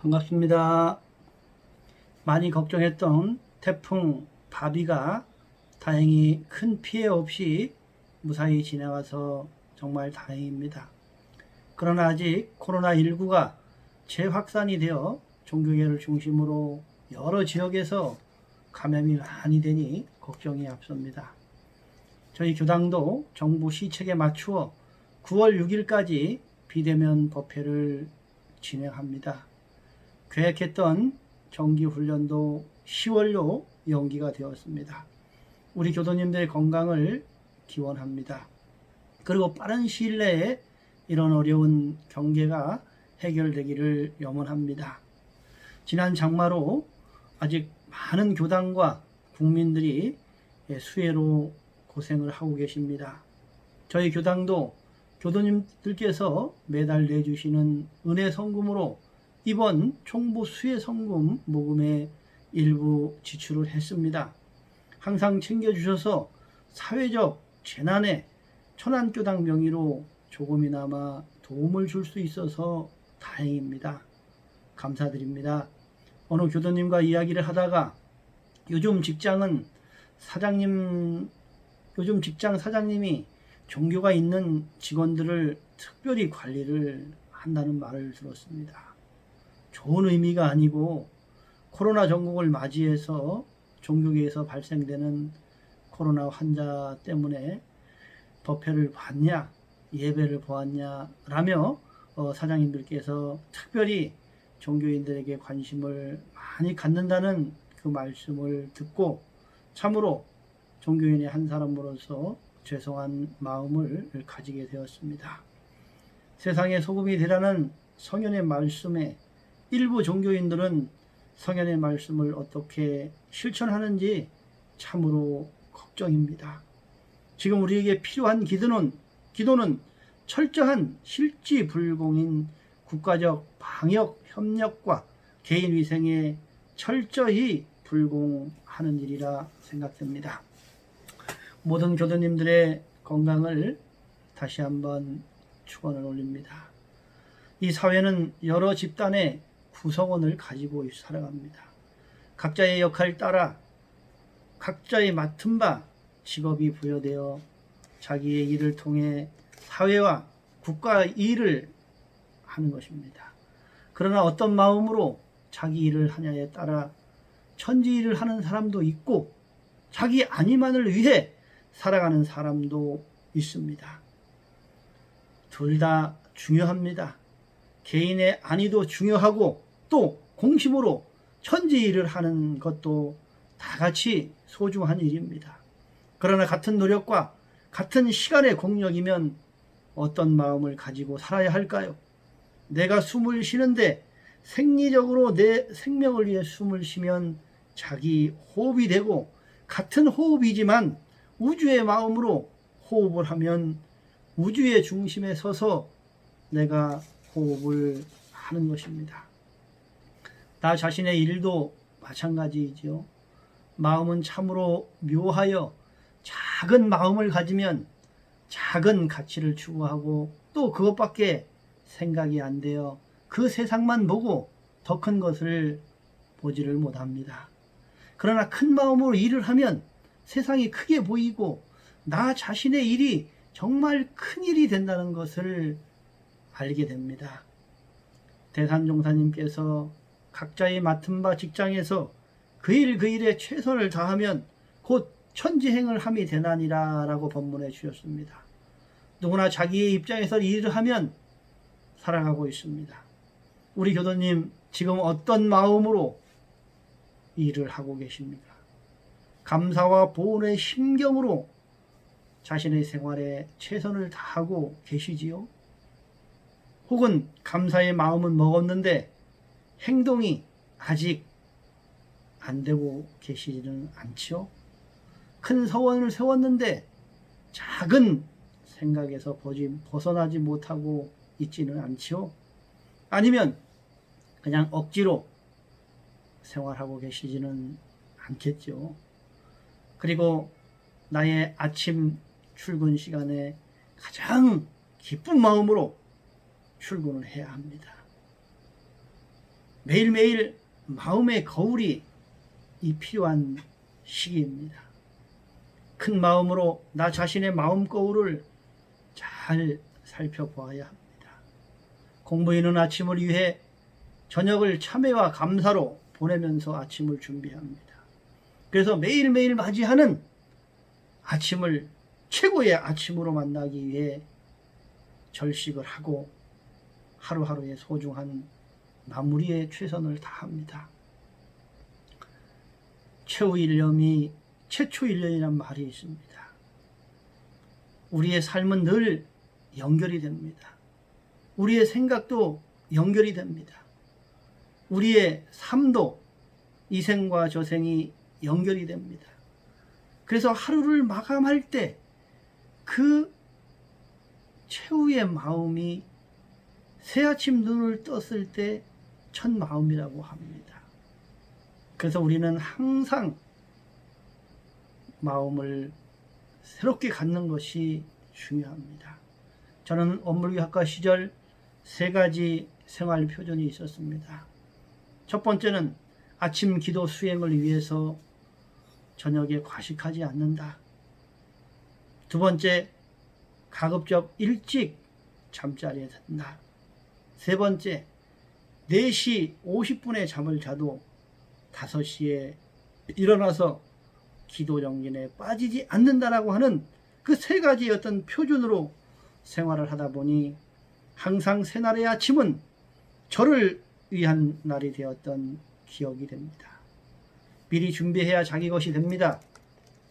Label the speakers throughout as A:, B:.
A: 반갑습니다. 많이 걱정했던 태풍 바비가 다행히 큰 피해 없이 무사히 지나가서 정말 다행입니다. 그러나 아직 코로나19가 재확산이 되어 종교계를 중심으로 여러 지역에서 감염이 많이 되니 걱정이 앞섭니다. 저희 교당도 정부 시책에 맞추어 9월 6일까지 비대면 법회를 진행합니다. 계획했던 정기훈련도 10월로 연기가 되었습니다. 우리 교도님들의 건강을 기원합니다. 그리고 빠른 시일 내에 이런 어려운 경계가 해결되기를 염원합니다. 지난 장마로 아직 많은 교당과 국민들이 수해로 고생을 하고 계십니다. 저희 교당도 교도님들께서 매달 내주시는 은혜 성금으로 이번 총부 수해 성금 모금에 일부 지출을 했습니다. 항상 챙겨주셔서 사회적 재난에 천안교당 명의로 조금이나마 도움을 줄 수 있어서 다행입니다. 감사드립니다. 어느 교도님과 이야기를 하다가 요즘 직장 사장님이 종교가 있는 직원들을 특별히 관리를 한다는 말을 들었습니다. 좋은 의미가 아니고 코로나 전국을 맞이해서 종교계에서 발생되는 코로나 환자 때문에 법회를 봤냐, 예배를 보았냐 라며 사장님들께서 특별히 종교인들에게 관심을 많이 갖는다는 그 말씀을 듣고 참으로 종교인의 한 사람으로서 죄송한 마음을 가지게 되었습니다. 세상의 소금이 되라는 성현의 말씀에 일부 종교인들은 성현의 말씀을 어떻게 실천하는지 참으로 걱정입니다. 지금 우리에게 필요한 기도는 철저한 실지불공인 국가적 방역 협력과 개인 위생에 철저히 불공하는 일이라 생각됩니다. 모든 교도님들의 건강을 다시 한번 축원을 올립니다. 이 사회는 여러 집단의 구성원을 가지고 살아갑니다. 각자의 역할 따라 각자의 맡은 바 직업이 부여되어 자기의 일을 통해 사회와 국가 일을 하는 것입니다. 그러나 어떤 마음으로 자기 일을 하냐에 따라 천지 일을 하는 사람도 있고 자기 안위만을 위해 살아가는 사람도 있습니다. 둘 다 중요합니다. 개인의 안위도 중요하고 또 공심으로 천지 일을 하는 것도 다 같이 소중한 일입니다. 그러나 같은 노력과 같은 시간의 공력이면 어떤 마음을 가지고 살아야 할까요? 내가 숨을 쉬는데 생리적으로 내 생명을 위해 숨을 쉬면 자기 호흡이 되고 같은 호흡이지만 우주의 마음으로 호흡을 하면 우주의 중심에 서서 내가 호흡을 하는 것입니다. 나 자신의 일도 마찬가지이지요. 마음은 참으로 묘하여 작은 마음을 가지면 작은 가치를 추구하고 또 그것밖에 생각이 안 되어 그 세상만 보고 더 큰 것을 보지를 못합니다. 그러나 큰 마음으로 일을 하면 세상이 크게 보이고 나 자신의 일이 정말 큰 일이 된다는 것을 알게 됩니다. 대산종사님께서 각자의 맡은 바 직장에서 그 일에 최선을 다하면 곧 천지행을 함이 되나니라 라고 법문해 주셨습니다. 누구나 자기의 입장에서 일을 하면 살아가고 있습니다. 우리 교도님 지금 어떤 마음으로 일을 하고 계십니까? 감사와 보온의 심경으로 자신의 생활에 최선을 다하고 계시지요? 혹은 감사의 마음은 먹었는데 행동이 아직 안 되고 계시지는 않지요? 큰 서원을 세웠는데 작은 생각에서 벗어나지 못하고 있지는 않지요? 아니면 그냥 억지로 생활하고 계시지는 않겠죠? 그리고 나의 아침 출근 시간에 가장 기쁜 마음으로 출근을 해야 합니다. 매일매일 마음의 거울이 이 필요한 시기입니다. 큰 마음으로 나 자신의 마음 거울을 잘 살펴보아야 합니다. 공부인은 아침을 위해 저녁을 참회와 감사로 보내면서 아침을 준비합니다. 그래서 매일매일 맞이하는 아침을 최고의 아침으로 만나기 위해 절식을 하고 하루하루의 소중한 마무리에 최선을 다합니다. 최후 1년이 최초 1년이란 말이 있습니다. 우리의 삶은 늘 연결이 됩니다. 우리의 생각도 연결이 됩니다. 우리의 삶도 이생과 저생이 연결이 됩니다. 그래서 하루를 마감할 때 그 최후의 마음이 새아침 눈을 떴을 때 첫 마음이라고 합니다. 그래서 우리는 항상 마음을 새롭게 갖는 것이 중요합니다. 저는 원불교학과 시절 3가지 생활 표준이 있었습니다. 첫 번째는 아침 기도 수행을 위해서 저녁에 과식하지 않는다. 두 번째, 가급적 일찍 잠자리에 든다. 세 번째, 4시 50분에 잠을 자도 5시에 일어나서 기도 정진에 빠지지 않는다라고 하는 그 3가지의 어떤 표준으로 생활을 하다 보니 항상 새날의 아침은 저를 위한 날이 되었던 기억이 됩니다. 미리 준비해야 자기 것이 됩니다.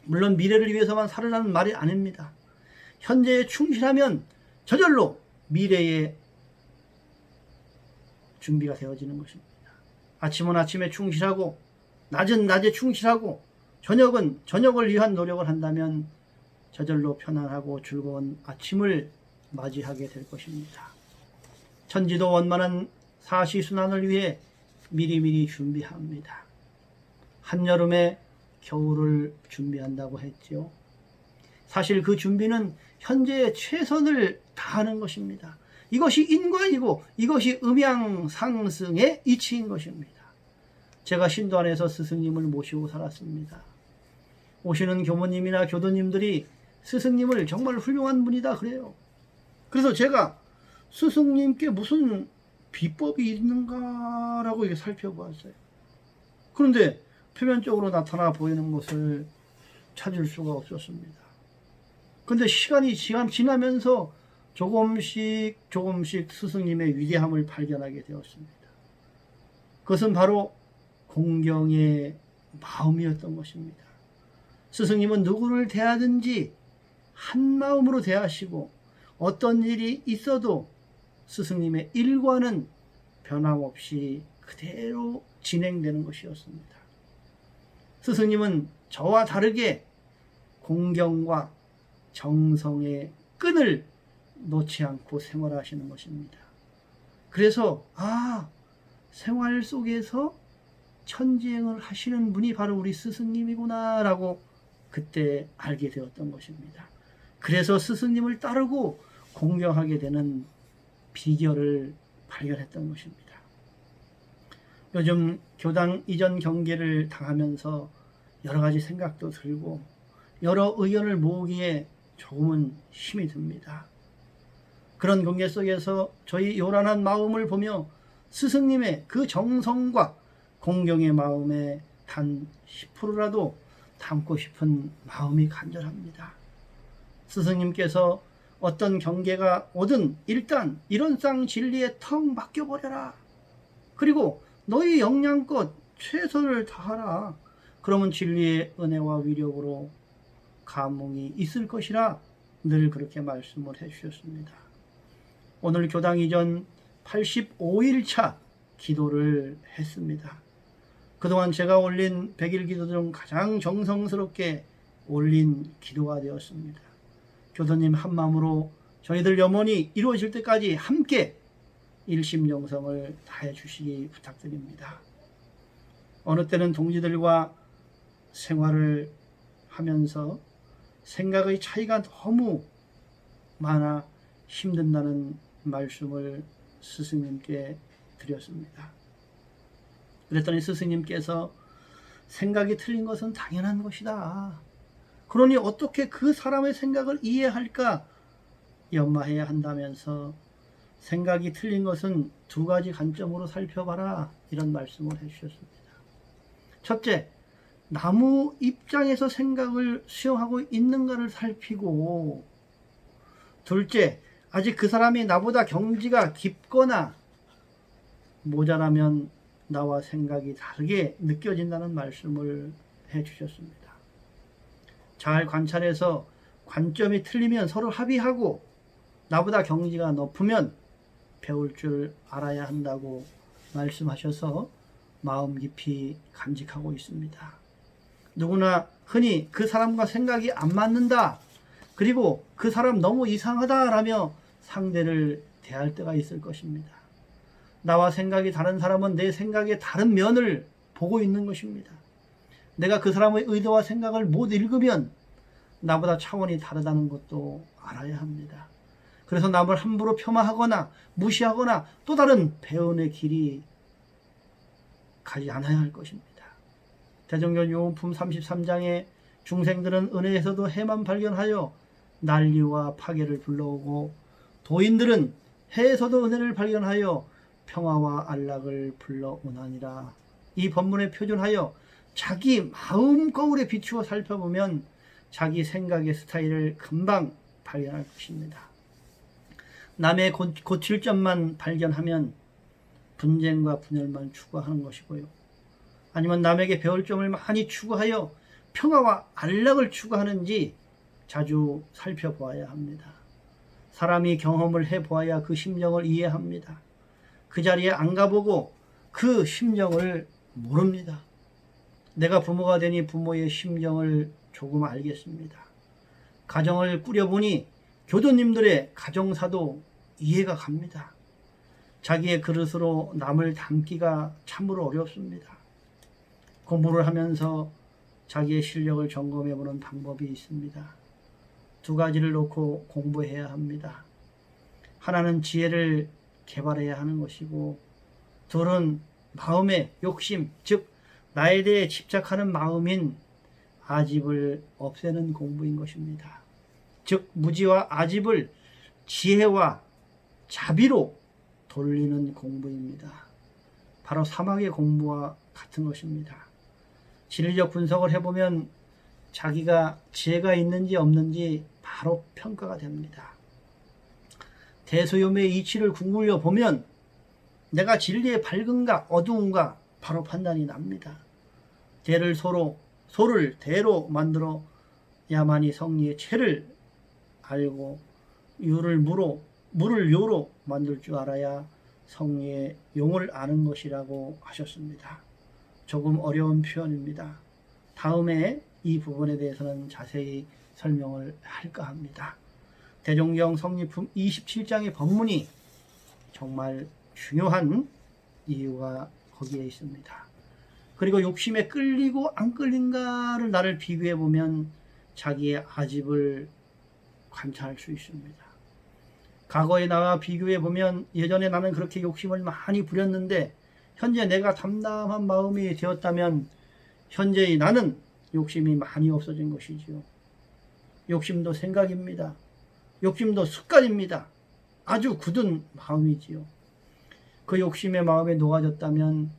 A: 물론 미래를 위해서만 살으라는 말이 아닙니다. 현재에 충실하면 저절로 미래에 준비가 되어지는 것입니다. 아침은 아침에 충실하고 낮은 낮에 충실하고 저녁은 저녁을 위한 노력을 한다면 저절로 편안하고 즐거운 아침을 맞이하게 될 것입니다. 천지도 원만한 사시순환을 위해 미리미리 준비합니다. 한여름에 겨울을 준비한다고 했지요. 사실 그 준비는 현재의 최선을 다하는 것입니다. 이것이 인과이고 이것이 음양상승의 이치인 것입니다. 제가 신도안에서 스승님을 모시고 살았습니다. 오시는 교모님이나 교도님들이 스승님을 정말 훌륭한 분이다 그래요. 그래서 제가 스승님께 무슨 비법이 있는가라고 이렇게 살펴보았어요. 그런데 표면적으로 나타나 보이는 것을 찾을 수가 없었습니다. 그런데 시간이 지나면서 조금씩 스승님의 위대함을 발견하게 되었습니다. 그것은 바로 공경의 마음이었던 것입니다. 스승님은 누구를 대하든지 한 마음으로 대하시고 어떤 일이 있어도 스승님의 일과는 변함없이 그대로 진행되는 것이었습니다. 스승님은 저와 다르게 공경과 정성의 끈을 놓지 않고 생활하시는 것입니다. 그래서 생활 속에서 천지행을 하시는 분이 바로 우리 스승님이구나 라고 그때 알게 되었던 것입니다. 그래서 스승님을 따르고 공경하게 되는 비결을 발견했던 것입니다. 요즘 교당 이전 경계를 당하면서 여러 가지 생각도 들고 여러 의견을 모으기에 조금은 힘이 듭니다. 그런 경계 속에서 저희 요란한 마음을 보며 스승님의 그 정성과 공경의 마음에 단 10%라도 담고 싶은 마음이 간절합니다. 스승님께서 어떤 경계가 오든 일단 이론상 진리에 턱 맡겨버려라. 그리고 너희 역량껏 최선을 다하라. 그러면 진리의 은혜와 위력으로 감흥이 있을 것이라 늘 그렇게 말씀을 해주셨습니다. 오늘 교당 이전 85일차 기도를 했습니다. 그동안 제가 올린 100일 기도 중 가장 정성스럽게 올린 기도가 되었습니다. 교도님 한마음으로 저희들 염원이 이루어질 때까지 함께 일심정성을 다해 주시기 부탁드립니다. 어느 때는 동지들과 생활을 하면서 생각의 차이가 너무 많아 힘든다는 말씀을 스승님께 드렸습니다. 그랬더니 스승님께서 생각이 틀린 것은 당연한 것이다. 그러니 어떻게 그 사람의 생각을 이해할까 연마해야 한다면서 생각이 틀린 것은 두 가지 관점으로 살펴봐라 이런 말씀을 해주셨습니다. 첫째, 나무 입장에서 생각을 수용하고 있는가를 살피고, 둘째, 아직 그 사람이 나보다 경지가 깊거나 모자라면 나와 생각이 다르게 느껴진다는 말씀을 해주셨습니다. 잘 관찰해서 관점이 틀리면 서로 합의하고 나보다 경지가 높으면 배울 줄 알아야 한다고 말씀하셔서 마음 깊이 간직하고 있습니다. 누구나 흔히 그 사람과 생각이 안 맞는다, 그리고 그 사람 너무 이상하다라며 상대를 대할 때가 있을 것입니다. 나와 생각이 다른 사람은 내 생각의 다른 면을 보고 있는 것입니다. 내가 그 사람의 의도와 생각을 못 읽으면 나보다 차원이 다르다는 것도 알아야 합니다. 그래서 남을 함부로 폄하하거나 무시하거나 또 다른 배운의 길이 가지 않아야 할 것입니다. 대종교 요원품 33장에 중생들은 은혜에서도 해만 발견하여 난리와 파괴를 불러오고, 도인들은 해에서도 은혜를 발견하여 평화와 안락을 불러오나니라. 이 본문에 표준하여 자기 마음 거울에 비추어 살펴보면 자기 생각의 스타일을 금방 발견할 것입니다. 남의 고칠 점만 발견하면 분쟁과 분열만 추구하는 것이고요. 아니면 남에게 배울 점을 많이 추구하여 평화와 안락을 추구하는지 자주 살펴보아야 합니다. 사람이 경험을 해보아야 그 심정을 이해합니다. 그 자리에 안 가보고 그 심정을 모릅니다. 내가 부모가 되니 부모의 심정을 조금 알겠습니다. 가정을 꾸려보니 교도님들의 가정사도 이해가 갑니다. 자기의 그릇으로 남을 담기가 참으로 어렵습니다. 공부를 하면서 자기의 실력을 점검해보는 방법이 있습니다. 두 가지를 놓고 공부해야 합니다. 하나는 지혜를 개발해야 하는 것이고, 둘은 마음의 욕심, 즉 나에 대해 집착하는 마음인 아집을 없애는 공부인 것입니다. 즉 무지와 아집을 지혜와 자비로 돌리는 공부입니다. 바로 사막의 공부와 같은 것입니다. 진리적 분석을 해보면 자기가 지혜가 있는지 없는지 바로 평가가 됩니다. 대소요매의 이치를 궁굴려 보면 내가 진리에 밝은가 어두운가 바로 판단이 납니다. 대를 소를 대로 만들어 야만이 성리의 체를 알고 유를 물을 요로 만들 줄 알아야 성리의 용을 아는 것이라고 하셨습니다. 조금 어려운 표현입니다. 다음에 이 부분에 대해서는 자세히 설명을 할까 합니다. 대종경 성리품 27장의 법문이 정말 중요한 이유가 거기에 있습니다. 그리고 욕심에 끌리고 안 끌린가를 나를 비교해 보면 자기의 아집을 관찰할 수 있습니다. 과거의 나와 비교해 보면 예전에 나는 그렇게 욕심을 많이 부렸는데 현재 내가 담담한 마음이 되었다면 현재의 나는 욕심이 많이 없어진 것이지요. 욕심도 생각입니다. 욕심도 습관입니다. 아주 굳은 마음이지요. 그 욕심의 마음에 녹아졌다면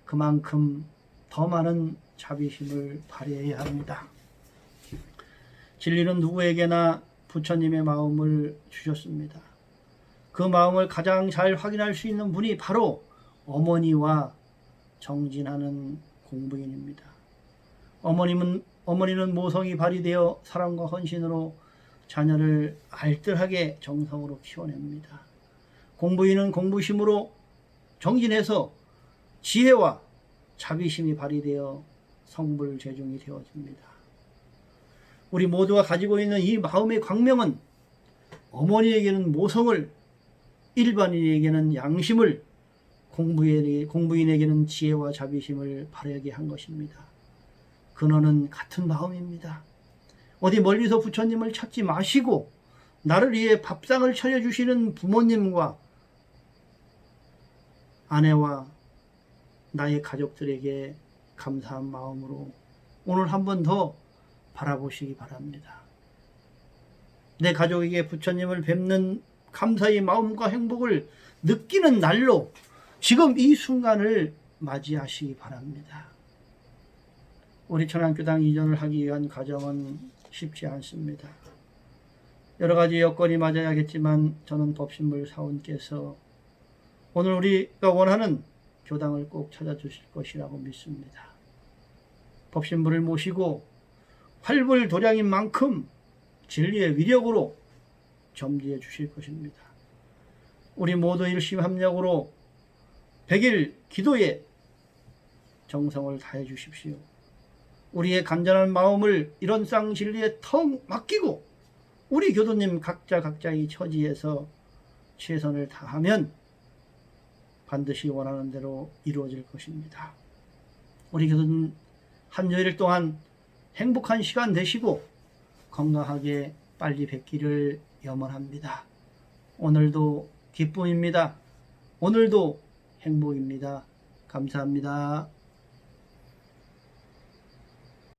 A: 그만큼 더 많은 자비심을 발휘해야 합니다. 진리는 누구에게나 부처님의 마음을 주셨습니다. 그 마음을 가장 잘 확인할 수 있는 분이 바로 어머니와 정진하는 공부인입니다. 어머니는 모성이 발휘되어 사랑과 헌신으로 자녀를 알뜰하게 정성으로 키워냅니다. 공부인은 공부심으로 정진해서 지혜와 자비심이 발휘되어 성불재중이 되어집니다. 우리 모두가 가지고 있는 이 마음의 광명은 어머니에게는 모성을, 일반인에게는 양심을, 공부인에게는 지혜와 자비심을 발휘하게 한 것입니다. 근원은 같은 마음입니다. 어디 멀리서 부처님을 찾지 마시고 나를 위해 밥상을 차려주시는 부모님과 아내와 나의 가족들에게 감사한 마음으로 오늘 한 번 더 바라보시기 바랍니다. 내 가족에게 부처님을 뵙는 감사의 마음과 행복을 느끼는 날로 지금 이 순간을 맞이하시기 바랍니다. 우리 천안교당 이전을 하기 위한 과정은 쉽지 않습니다. 여러 가지 여건이 맞아야겠지만 저는 법신물 사원께서 오늘 우리가 원하는 교당을 꼭 찾아주실 것이라고 믿습니다. 법신물을 모시고 활불도량인 만큼 진리의 위력으로 점지해 주실 것입니다. 우리 모두 일심합력으로 100일 기도에 정성을 다해 주십시오. 우리의 간절한 마음을 이런 쌍진리에 턱 맡기고 우리 교도님 각자의 처지에서 최선을 다하면 반드시 원하는 대로 이루어질 것입니다. 우리 교도님 한 요일 동안 행복한 시간 되시고 건강하게 빨리 뵙기를 염원합니다. 오늘도 기쁨입니다. 오늘도 행복입니다. 감사합니다.